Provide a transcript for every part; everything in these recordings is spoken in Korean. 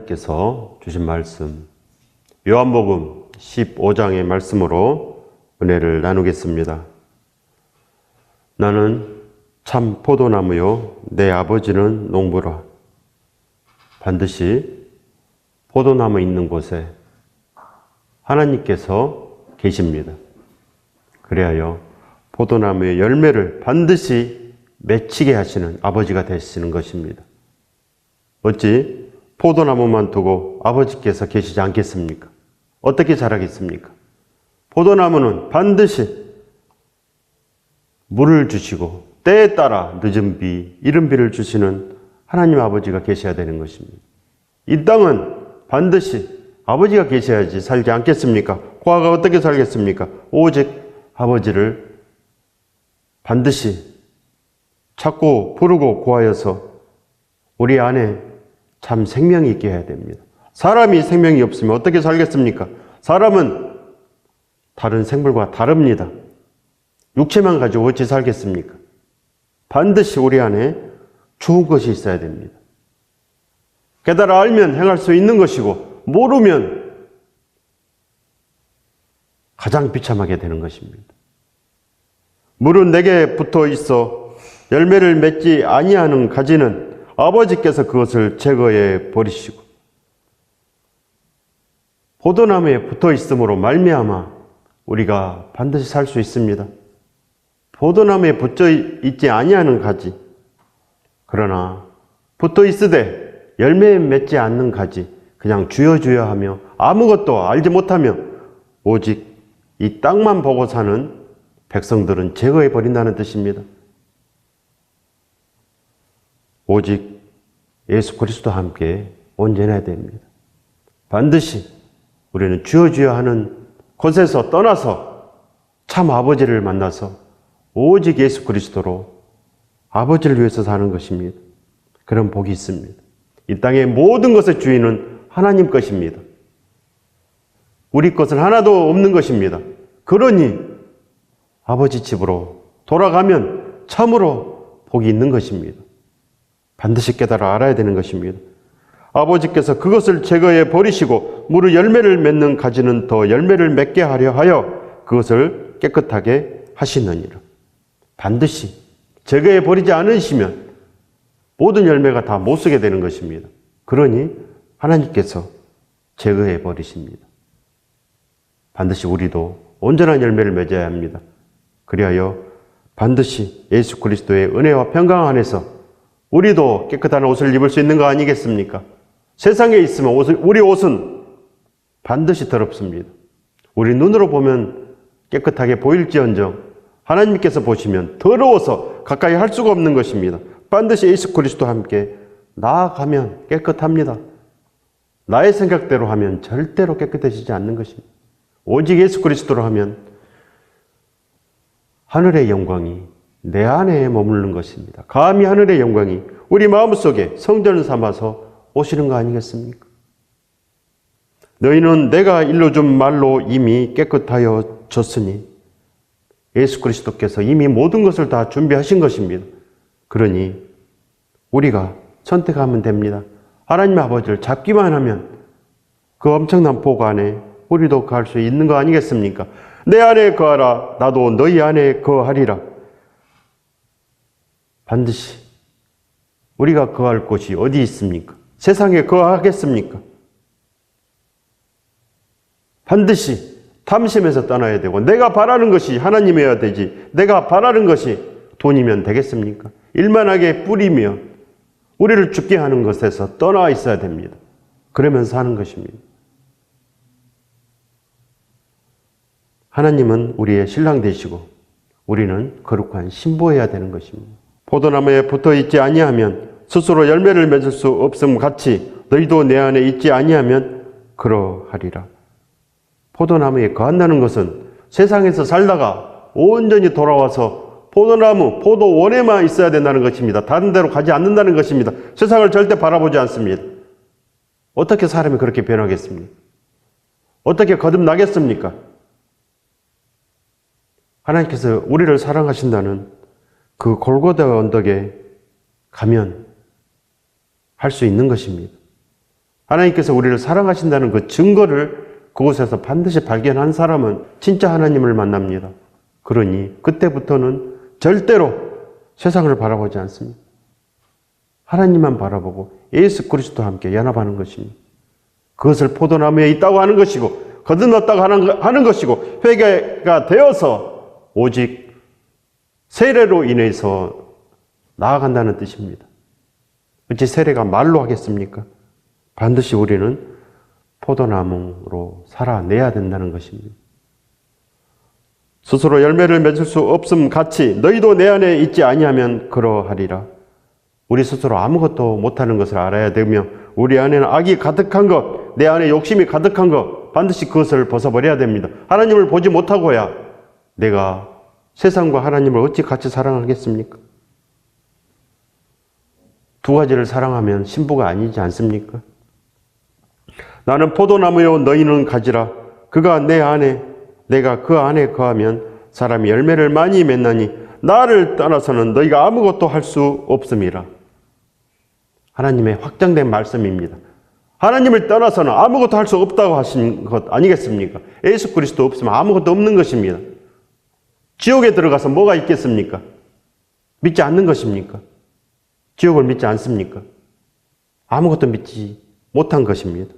하나님께서 주신 말씀, 요한복음 15장의 말씀으로 은혜를 나누겠습니다. 나는 참 포도나무요 내 아버지는 농부라. 반드시 포도나무 있는 곳에 하나님께서 계십니다. 그래야 포도나무의 열매를 반드시 맺히게 하시는 아버지가 되시는 것입니다. 어찌 포도나무만 두고 아버지께서 계시지 않겠습니까? 어떻게 자라겠습니까? 포도나무는 반드시 물을 주시고 때에 따라 늦은 비, 이른 비를 주시는 하나님 아버지가 계셔야 되는 것입니다. 이 땅은 반드시 아버지가 계셔야지 살지 않겠습니까? 고아가 어떻게 살겠습니까? 오직 아버지를 반드시 찾고 부르고 구하여서 우리 안에 참 생명이 있게 해야 됩니다. 사람이 생명이 없으면 어떻게 살겠습니까? 사람은 다른 생물과 다릅니다. 육체만 가지고 어찌 살겠습니까? 반드시 우리 안에 좋은 것이 있어야 됩니다. 깨달아 알면 행할 수 있는 것이고 모르면 가장 비참하게 되는 것입니다. 물은 내게 붙어 있어 열매를 맺지 아니하는 가지는 아버지께서 그것을 제거해 버리시고 포도나무에 붙어 있음으로 말미암아 우리가 반드시 살 수 있습니다. 포도나무에 붙어 있지 아니하는 가지, 그러나 붙어 있으되 열매 맺지 않는 가지, 그냥 주여 하며 아무것도 알지 못하며 오직 이 땅만 보고 사는 백성들은 제거해 버린다는 뜻입니다. 오직 예수 그리스도와 함께 온전해야 됩니다. 반드시 우리는 주여 하는 곳에서 떠나서 참 아버지를 만나서 오직 예수 그리스도로 아버지를 위해서 사는 것입니다. 그런 복이 있습니다. 이 땅의 모든 것의 주인은 하나님 것입니다. 우리 것은 하나도 없는 것입니다. 그러니 아버지 집으로 돌아가면 참으로 복이 있는 것입니다. 반드시 깨달아 알아야 되는 것입니다. 아버지께서 그것을 제거해 버리시고 무릇 열매를 맺는 가지는 더 열매를 맺게 하려 하여 그것을 깨끗하게 하시느니라. 반드시 제거해 버리지 않으시면 모든 열매가 다 못 쓰게 되는 것입니다. 그러니 하나님께서 제거해 버리십니다. 반드시 우리도 온전한 열매를 맺어야 합니다. 그리하여 반드시 예수 그리스도의 은혜와 평강 안에서 우리도 깨끗한 옷을 입을 수 있는 거 아니겠습니까? 세상에 있으면 우리 옷은 반드시 더럽습니다. 우리 눈으로 보면 깨끗하게 보일지언정 하나님께서 보시면 더러워서 가까이 할 수가 없는 것입니다. 반드시 예수 그리스도와 함께 나아가면 깨끗합니다. 나의 생각대로 하면 절대로 깨끗해지지 않는 것입니다. 오직 예수 그리스도로 하면 하늘의 영광이 내 안에 머무르는 것입니다. 감히 하늘의 영광이 우리 마음속에 성전을 삼아서 오시는 거 아니겠습니까? 너희는 내가 일러준 말로 이미 깨끗하여 졌으니 예수 그리스도께서 이미 모든 것을 다 준비하신 것입니다. 그러니 우리가 선택하면 됩니다. 하나님 아버지를 잡기만 하면 그 엄청난 복 안에 우리도 거할 수 있는 거 아니겠습니까? 내 안에 거하라 나도 너희 안에 거하리라. 반드시 우리가 거할 곳이 어디 있습니까? 세상에 거하겠습니까? 반드시 탐심에서 떠나야 되고 내가 바라는 것이 하나님이어야 되지 내가 바라는 것이 돈이면 되겠습니까? 일만하게 뿌리며 우리를 죽게 하는 것에서 떠나 있어야 됩니다. 그러면서 하는 것입니다. 하나님은 우리의 신랑 되시고 우리는 거룩한 신부여야 되는 것입니다. 포도나무에 붙어 있지 아니하면 스스로 열매를 맺을 수 없음 같이 너희도 내 안에 있지 아니하면 그러하리라. 포도나무에 거한다는 것은 세상에서 살다가 온전히 돌아와서 포도나무, 포도원에만 있어야 된다는 것입니다. 다른 데로 가지 않는다는 것입니다. 세상을 절대 바라보지 않습니다. 어떻게 사람이 그렇게 변하겠습니까? 어떻게 거듭나겠습니까? 하나님께서 우리를 사랑하신다는 그 골고다 언덕에 가면 할 수 있는 것입니다. 하나님께서 우리를 사랑하신다는 그 증거를 그곳에서 반드시 발견한 사람은 진짜 하나님을 만납니다. 그러니 그때부터는 절대로 세상을 바라보지 않습니다. 하나님만 바라보고 예수 그리스도와 함께 연합하는 것입니다. 그것을 포도나무에 있다고 하는 것이고 거듭났다고 하는 것이고 회개가 되어서 오직 세례로 인해서 나아간다는 뜻입니다. 어찌 세례가 말로 하겠습니까? 반드시 우리는 포도나무로 살아내야 된다는 것입니다. 스스로 열매를 맺을 수 없음 같이 너희도 내 안에 있지 아니하면 그러하리라. 우리 스스로 아무것도 못하는 것을 알아야 되며 우리 안에는 악이 가득한 것, 내 안에 욕심이 가득한 것, 반드시 그것을 벗어버려야 됩니다. 하나님을 보지 못하고야 내가 세상과 하나님을 어찌 같이 사랑하겠습니까? 두 가지를 사랑하면 신부가 아니지 않습니까? 나는 포도나무요 너희는 가지라. 그가 내 안에 내가 그 안에 거하면 사람이 열매를 많이 맺나니 나를 떠나서는 너희가 아무것도 할 수 없음이라. 하나님의 확정된 말씀입니다. 하나님을 떠나서는 아무것도 할 수 없다고 하신 것 아니겠습니까? 예수 그리스도 없으면 아무것도 없는 것입니다. 지옥에 들어가서 뭐가 있겠습니까? 믿지 않는 것입니까? 지옥을 믿지 않습니까? 아무것도 믿지 못한 것입니다.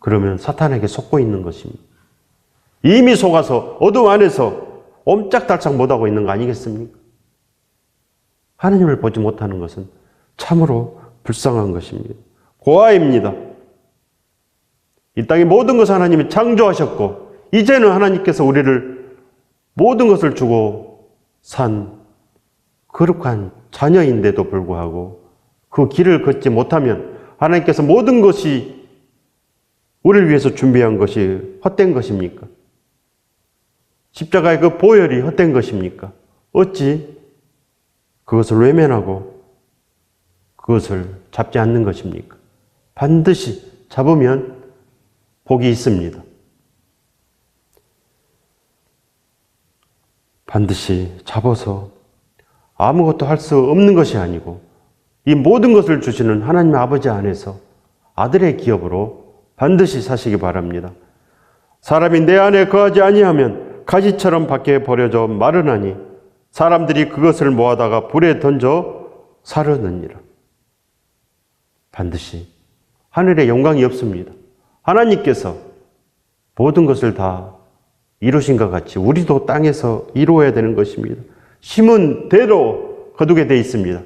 그러면 사탄에게 속고 있는 것입니다. 이미 속아서 어둠 안에서 옴짝달싹 못하고 있는 거 아니겠습니까? 하나님을 보지 못하는 것은 참으로 불쌍한 것입니다. 고아입니다. 이 땅의 모든 것을 하나님이 창조하셨고 이제는 하나님께서 우리를 모든 것을 주고 산 거룩한 자녀인데도 불구하고 그 길을 걷지 못하면 하나님께서 모든 것이 우리를 위해서 준비한 것이 헛된 것입니까? 십자가의 그 보혈이 헛된 것입니까? 어찌 그것을 외면하고 그것을 잡지 않는 것입니까? 반드시 잡으면 복이 있습니다. 반드시 잡아서 아무것도 할 수 없는 것이 아니고 이 모든 것을 주시는 하나님 아버지 안에서 아들의 기업으로 반드시 사시기 바랍니다. 사람이 내 안에 거하지 아니하면 가지처럼 밖에 버려져 마르나니 사람들이 그것을 모아다가 불에 던져 사르느니라. 반드시 하늘에 영광이 없습니다. 하나님께서 모든 것을 다 이루신 것 같이 우리도 땅에서 이루어야 되는 것입니다. 심은 대로 거두게 되어 있습니다.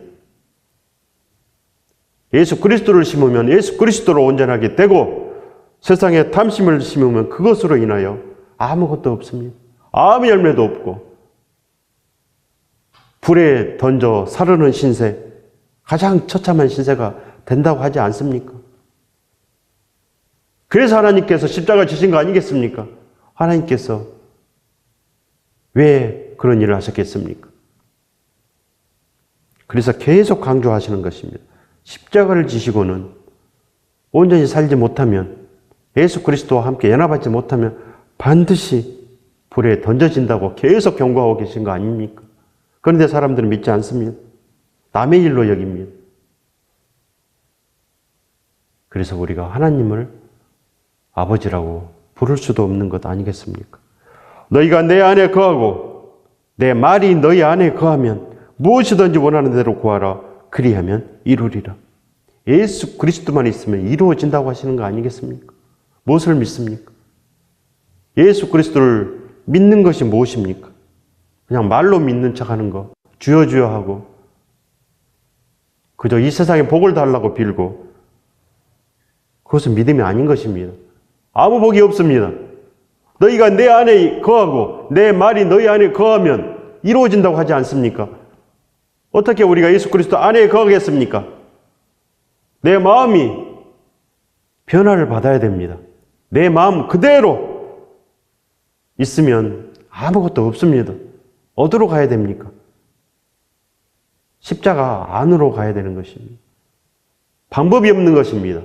예수 그리스도를 심으면 예수 그리스도로 온전하게 되고 세상에 탐심을 심으면 그것으로 인하여 아무것도 없습니다. 아무 열매도 없고 불에 던져 사르는 신세, 가장 처참한 신세가 된다고 하지 않습니까? 그래서 하나님께서 십자가 지신 거 아니겠습니까? 하나님께서 왜 그런 일을 하셨겠습니까? 그래서 계속 강조하시는 것입니다. 십자가를 지시고는 온전히 살지 못하면 예수 그리스도와 함께 연합하지 못하면 반드시 불에 던져진다고 계속 경고하고 계신 거 아닙니까? 그런데 사람들은 믿지 않습니다. 남의 일로 여깁니다. 그래서 우리가 하나님을 아버지라고 부를 수도 없는 것 아니겠습니까? 너희가 내 안에 거하고 내 말이 너희 안에 거하면 무엇이든지 원하는 대로 구하라. 그리하면 이루리라. 예수 그리스도만 있으면 이루어진다고 하시는 거 아니겠습니까? 무엇을 믿습니까? 예수 그리스도를 믿는 것이 무엇입니까? 그냥 말로 믿는 척하는 거, 주여 주여 하고 그저 이 세상에 복을 달라고 빌고 그것은 믿음이 아닌 것입니다. 아무 복이 없습니다. 너희가 내 안에 거하고 내 말이 너희 안에 거하면 이루어진다고 하지 않습니까? 어떻게 우리가 예수 그리스도 안에 거하겠습니까? 내 마음이 변화를 받아야 됩니다. 내 마음 그대로 있으면 아무것도 없습니다. 어디로 가야 됩니까? 십자가 안으로 가야 되는 것입니다. 방법이 없는 것입니다.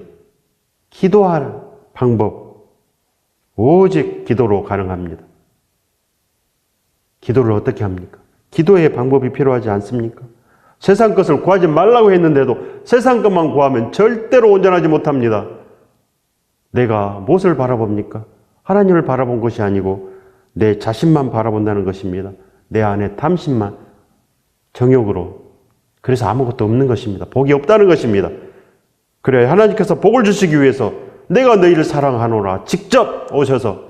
기도할 방법, 오직 기도로 가능합니다. 기도를 어떻게 합니까? 기도의 방법이 필요하지 않습니까? 세상 것을 구하지 말라고 했는데도 세상 것만 구하면 절대로 온전하지 못합니다. 내가 무엇을 바라봅니까? 하나님을 바라본 것이 아니고 내 자신만 바라본다는 것입니다. 내 안에 탐심만, 정욕으로. 그래서 아무것도 없는 것입니다. 복이 없다는 것입니다. 그래 하나님께서 복을 주시기 위해서 내가 너희를 사랑하노라 직접 오셔서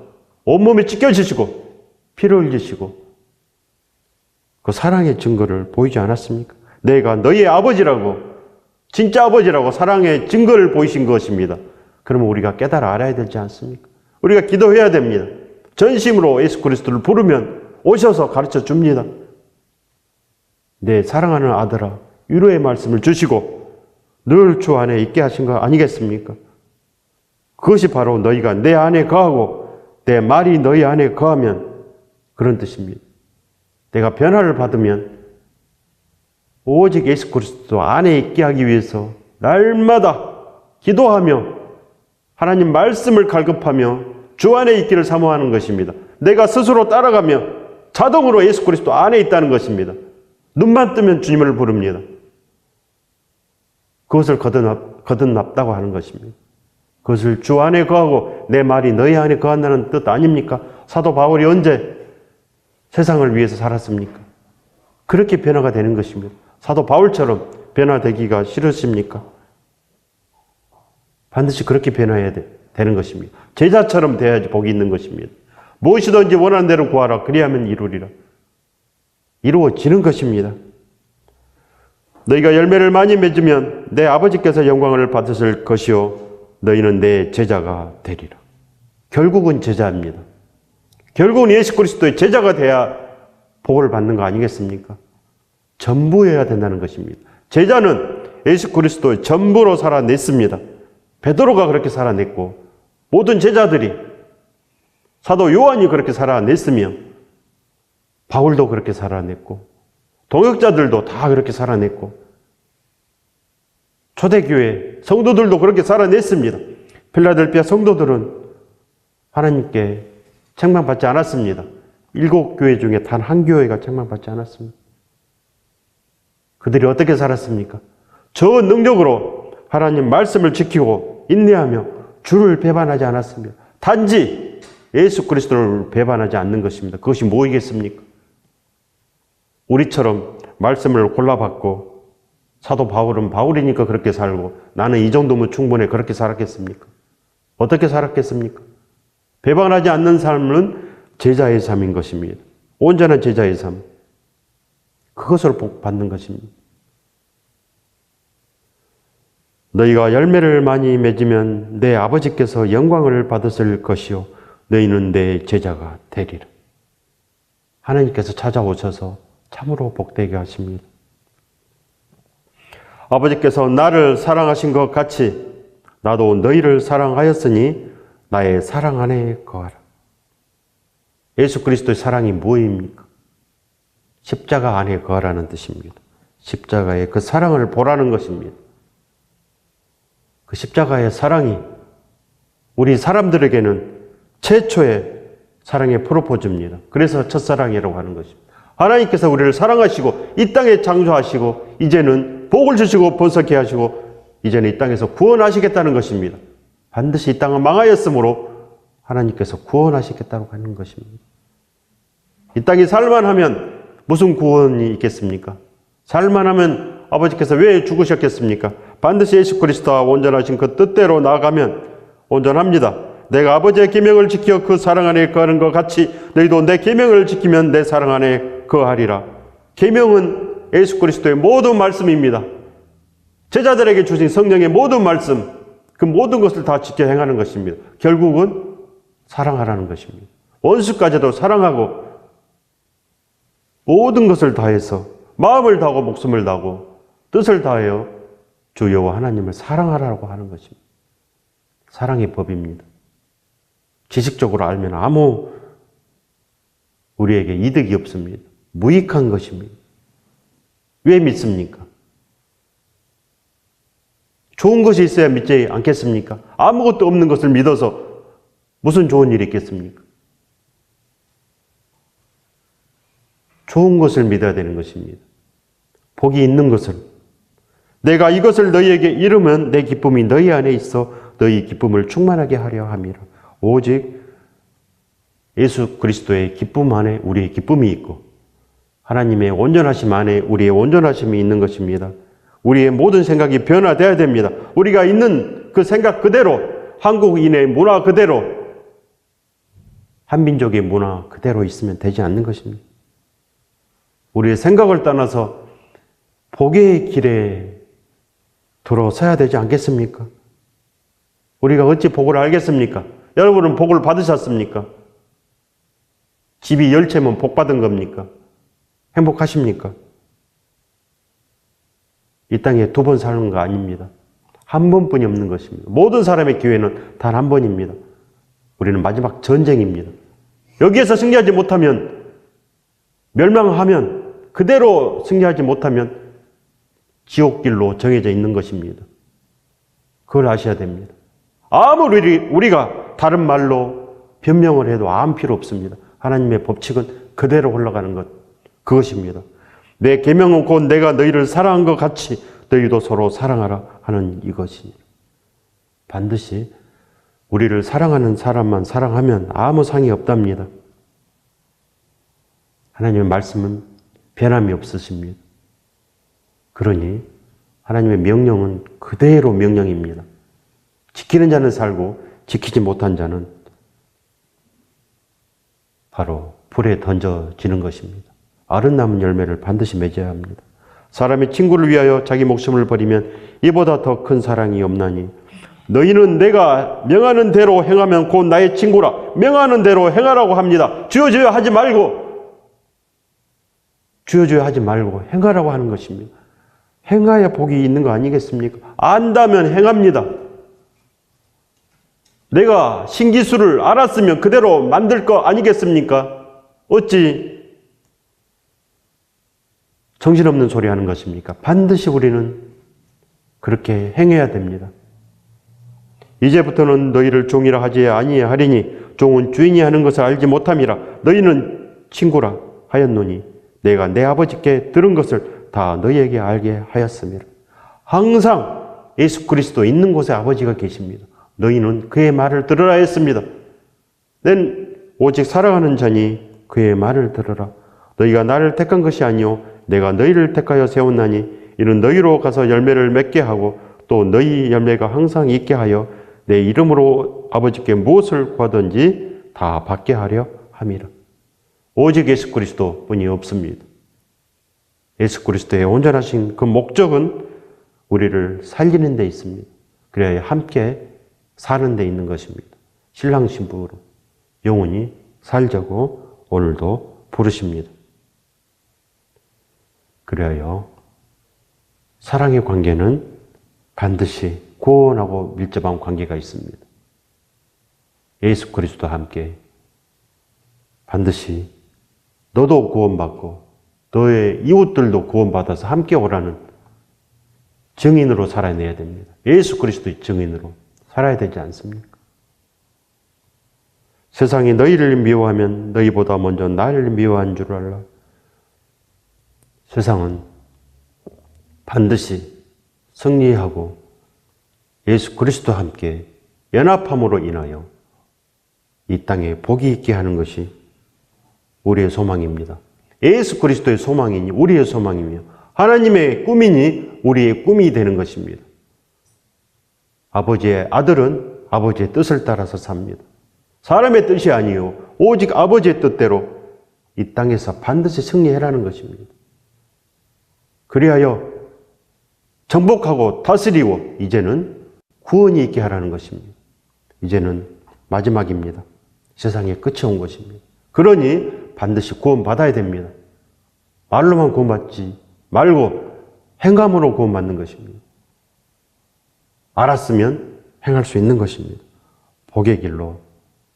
온몸에 찢겨지시고 피를 흘리시고 그 사랑의 증거를 보이지 않았습니까? 내가 너희의 아버지라고, 진짜 아버지라고 사랑의 증거를 보이신 것입니다. 그러면 우리가 깨달아 알아야 되지 않습니까? 우리가 기도해야 됩니다. 전심으로 예수 그리스도를 부르면 오셔서 가르쳐 줍니다. 내 사랑하는 아들아, 위로의 말씀을 주시고 늘 주 안에 있게 하신 거 아니겠습니까? 그것이 바로 너희가 내 안에 거하고 내 말이 너희 안에 거하면 그런 뜻입니다. 내가 변화를 받으면 오직 예수 그리스도 안에 있게 하기 위해서 날마다 기도하며 하나님 말씀을 갈급하며 주 안에 있기를 사모하는 것입니다. 내가 스스로 따라가며 자동으로 예수 그리스도 안에 있다는 것입니다. 눈만 뜨면 주님을 부릅니다. 그것을 거듭났다고 하는 것입니다. 그것을 주 안에 거하고 내 말이 너희 안에 거한다는 뜻 아닙니까? 사도 바울이 언제 세상을 위해서 살았습니까? 그렇게 변화가 되는 것입니다. 사도 바울처럼 변화되기가 싫으십니까? 반드시 그렇게 변화해야 되는 것입니다. 제자처럼 돼야지 복이 있는 것입니다. 무엇이든지 원하는 대로 구하라. 그리하면 이루리라. 이루어지는 것입니다. 너희가 열매를 많이 맺으면 내 아버지께서 영광을 받으실 것이요 너희는 내 제자가 되리라. 결국은 제자입니다. 결국은 예수 그리스도의 제자가 돼야 복을 받는 거 아니겠습니까? 전부여야 된다는 것입니다. 제자는 예수 그리스도의 전부로 살아냈습니다. 베드로가 그렇게 살아냈고 모든 제자들이 사도 요한이 그렇게 살아냈으며 바울도 그렇게 살아냈고 동역자들도 다 그렇게 살아냈고 초대교회 성도들도 그렇게 살아냈습니다. 필라델피아 성도들은 하나님께 책망받지 않았습니다. 7교회 중에 단 한 교회가 책망받지 않았습니다. 그들이 어떻게 살았습니까? 저 능력으로 하나님 말씀을 지키고 인내하며 주를 배반하지 않았습니다. 단지 예수 그리스도를 배반하지 않는 것입니다. 그것이 뭐이겠습니까? 우리처럼 말씀을 골라받고 사도 바울은 바울이니까 그렇게 살고 나는 이 정도면 충분해 그렇게 살았겠습니까? 어떻게 살았겠습니까? 배반하지 않는 삶은 제자의 삶인 것입니다. 온전한 제자의 삶. 그것을 복 받는 것입니다. 너희가 열매를 많이 맺으면 내 아버지께서 영광을 받으실 것이요 너희는 내 제자가 되리라. 하나님께서 찾아오셔서 참으로 복되게 하십니다. 아버지께서 나를 사랑하신 것 같이 나도 너희를 사랑하였으니 나의 사랑 안에 거하라. 예수 그리스도의 사랑이 뭐입니까? 십자가 안에 거하라는 뜻입니다. 십자가의 그 사랑을 보라는 것입니다. 그 십자가의 사랑이 우리 사람들에게는 최초의 사랑의 프로포즈입니다. 그래서 첫사랑이라고 하는 것입니다. 하나님께서 우리를 사랑하시고 이 땅에 창조하시고 이제는 복을 주시고 번성케 하시고 이제는 이 땅에서 구원하시겠다는 것입니다. 반드시 이 땅은 망하였으므로 하나님께서 구원하시겠다고 하는 것입니다. 이 땅이 살만하면 무슨 구원이 있겠습니까? 살만하면 아버지께서 왜 죽으셨겠습니까? 반드시 예수 그리스도와 온전하신 그 뜻대로 나아가면 온전합니다. 내가 아버지의 계명을 지켜 그 사랑 안에 거하는 것 같이 너희도 내 계명을 지키면 내 사랑 안에 거하리라. 계명은 예수 그리스도의 모든 말씀입니다. 제자들에게 주신 성령의 모든 말씀, 그 모든 것을 다 지켜 행하는 것입니다. 결국은 사랑하라는 것입니다. 원수까지도 사랑하고 모든 것을 다해서 마음을 다하고 목숨을 다하고 뜻을 다하여 주 여호와 하나님을 사랑하라고 하는 것입니다. 사랑의 법입니다. 지식적으로 알면 아무 우리에게 이득이 없습니다. 무익한 것입니다. 왜 믿습니까? 좋은 것이 있어야 믿지 않겠습니까? 아무것도 없는 것을 믿어서 무슨 좋은 일이 있겠습니까? 좋은 것을 믿어야 되는 것입니다. 복이 있는 것을, 내가 이것을 너희에게 이루면 내 기쁨이 너희 안에 있어 너희 기쁨을 충만하게 하려 함이라. 오직 예수 그리스도의 기쁨 안에 우리의 기쁨이 있고 하나님의 온전하심 안에 우리의 온전하심이 있는 것입니다. 우리의 모든 생각이 변화되어야 됩니다. 우리가 있는 그 생각 그대로, 한국인의 문화 그대로, 한민족의 문화 그대로 있으면 되지 않는 것입니다. 우리의 생각을 떠나서 복의 길에 들어서야 되지 않겠습니까? 우리가 어찌 복을 알겠습니까? 여러분은 복을 받으셨습니까? 집이 10채면 복 받은 겁니까? 행복하십니까? 이 땅에 2번 사는 거 아닙니다. 한 번뿐이 없는 것입니다. 모든 사람의 기회는 단 한 번입니다. 우리는 마지막 전쟁입니다. 여기에서 승리하지 못하면, 멸망하면, 그대로 승리하지 못하면 지옥길로 정해져 있는 것입니다. 그걸 아셔야 됩니다. 아무리 우리가 다른 말로 변명을 해도 아무 필요 없습니다. 하나님의 법칙은 그대로 흘러가는 것, 그것입니다. 내 계명은 곧 내가 너희를 사랑한 것 같이 너희도 서로 사랑하라 하는 이것입니다. 반드시 우리를 사랑하는 사람만 사랑하면 아무 상이 없답니다. 하나님의 말씀은 변함이 없으십니다. 그러니 하나님의 명령은 그대로 명령입니다. 지키는 자는 살고 지키지 못한 자는 바로 불에 던져지는 것입니다. 아름다운 열매를 반드시 맺어야 합니다. 사람이 친구를 위하여 자기 목숨을 버리면 이보다 더 큰 사랑이 없나니 너희는 내가 명하는 대로 행하면 곧 나의 친구라. 명하는 대로 행하라고 합니다. 주여 하지 말고, 주여 하지 말고 행하라고 하는 것입니다. 행하야 복이 있는 거 아니겠습니까? 안다면 행합니다. 내가 신기술을 알았으면 그대로 만들 거 아니겠습니까? 어찌 정신없는 소리 하는 것입니까? 반드시 우리는 그렇게 행해야 됩니다. 이제부터는 너희를 종이라 하지 아니하리니 종은 주인이 하는 것을 알지 못함이라. 너희는 친구라 하였노니 내가 내 아버지께 들은 것을 다 너희에게 알게 하였음이라. 항상 예수 그리스도 있는 곳에 아버지가 계십니다. 너희는 그의 말을 들으라 했습니다. nên 오직 사랑하는 자니 그의 말을 들으라. 너희가 나를 택한 것이 아니요 내가 너희를 택하여 세웠나니 이는 너희로 가서 열매를 맺게 하고 또 너희 열매가 항상 있게 하여 내 이름으로 아버지께 무엇을 구하든지 다 받게 하려 함이라. 오직 예수 그리스도 뿐이 없습니다. 예수 그리스도의 온전하신 그 목적은 우리를 살리는 데 있습니다. 그래야 함께 사는 데 있는 것입니다. 신랑 신부로 영원히 살자고 오늘도 부르십니다. 그래야 사랑의 관계는 반드시 구원하고 밀접한 관계가 있습니다. 예수 그리스도와 함께 반드시 너도 구원받고 너의 이웃들도 구원받아서 함께 오라는 증인으로 살아내야 됩니다. 예수 그리스도의 증인으로 살아야 되지 않습니까? 세상이 너희를 미워하면 너희보다 먼저 나를 미워한 줄 알라. 세상은 반드시 승리하고 예수 그리스도와 함께 연합함으로 인하여 이 땅에 복이 있게 하는 것이 우리의 소망입니다. 예수 그리스도의 소망이니 우리의 소망이며 하나님의 꿈이니 우리의 꿈이 되는 것입니다. 아버지의 아들은 아버지의 뜻을 따라서 삽니다. 사람의 뜻이 아니요 오직 아버지의 뜻대로 이 땅에서 반드시 승리해라는 것입니다. 그리하여 정복하고 다스리고 이제는 구원이 있게 하라는 것입니다. 이제는 마지막입니다. 세상의 끝이 온 것입니다. 그러니 반드시 구원받아야 됩니다. 말로만 구원받지 말고 행함으로 구원받는 것입니다. 알았으면 행할 수 있는 것입니다. 복의 길로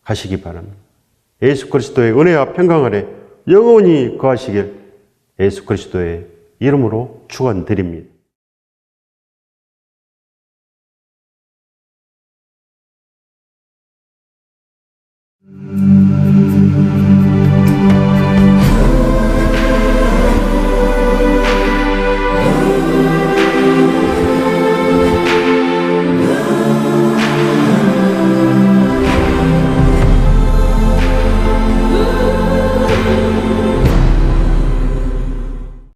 가시기 바랍니다. 예수 그리스도의 은혜와 평강 아래 영원히 거하시길 예수 그리스도의 이름으로 축원드립니다.